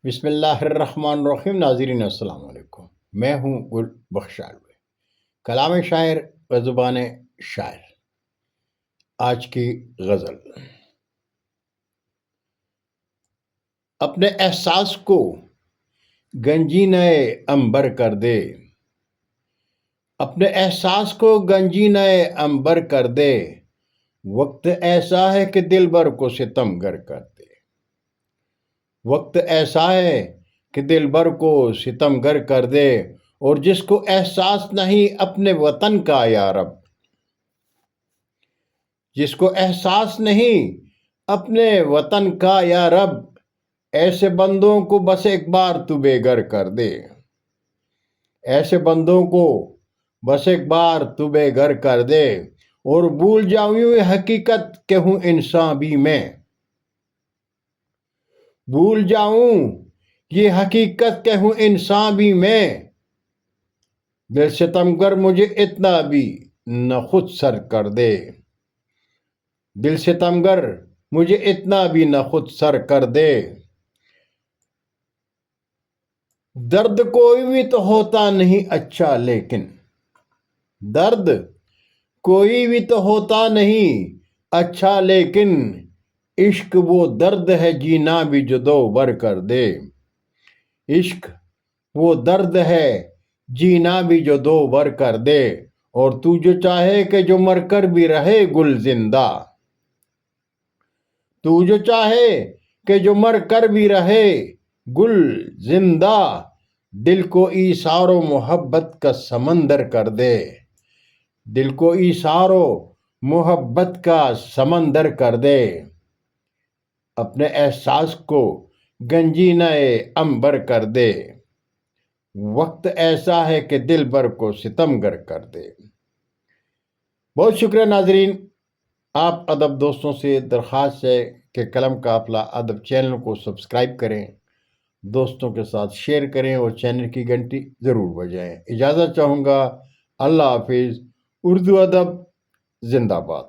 بسم اللہ الرحمن الرحیم. ناظرین السلام علیکم. میں ہوں گل بخشالوے. کلام شاعر و زبان شاعر. آج کی غزل. اپنے احساس کو گنجینہ عنبر کر دے، اپنے احساس کو گنجینہ عنبر کر دے، وقت ایسا ہے کہ دل بھر کو ستم گر کر دے. وقت ایسا ہے کہ دل بھر کو ستم گر کر دے، اور جس کو احساس نہیں اپنے وطن کا یا رب، جس کو احساس نہیں اپنے وطن کا یا رب، ایسے بندوں کو بس ایک بار تو بے گھر کر دے. ایسے بندوں کو بس ایک بار تو بے گھر کر دے، اور بھول جاؤں یہ حقیقت کہ ہوں انسان بھی میں. بھول جاؤں یہ حقیقت کہ ہوں انسان بھی میں. دل ستمگر مجھے اتنا بھی نہ خود سر کر دے. دل ستمگر مجھے اتنا بھی نہ خود سر کر دے. درد کوئی بھی تو ہوتا نہیں اچھا، لیکن درد کوئی بھی تو ہوتا نہیں اچھا، لیکن عشق وہ درد ہے جینا بھی جو دو بر کر دے. عشق وہ درد ہے جینا بھی جو دو بر کر دے، اور تو جو چاہے کہ جو مر کر بھی رہے گل زندہ. تو جو چاہے کہ جو مر کر بھی رہے گل زندہ، دل کو ایثار و محبت کا سمندر کر دے. دل کو ایثار و محبت کا سمندر کر دے. اپنے احساس کو گنجینہ عنبر کر دے، وقت ایسا ہے کہ دل بھر کو ستم گر کر دے. بہت شکریہ ناظرین. آپ ادب دوستوں سے درخواست ہے کہ قلم قافلہ ادب چینل کو سبسکرائب کریں، دوستوں کے ساتھ شیئر کریں، اور چینل کی گھنٹی ضرور بجائیں. اجازت چاہوں گا. اللہ حافظ. اردو ادب زندہ باد.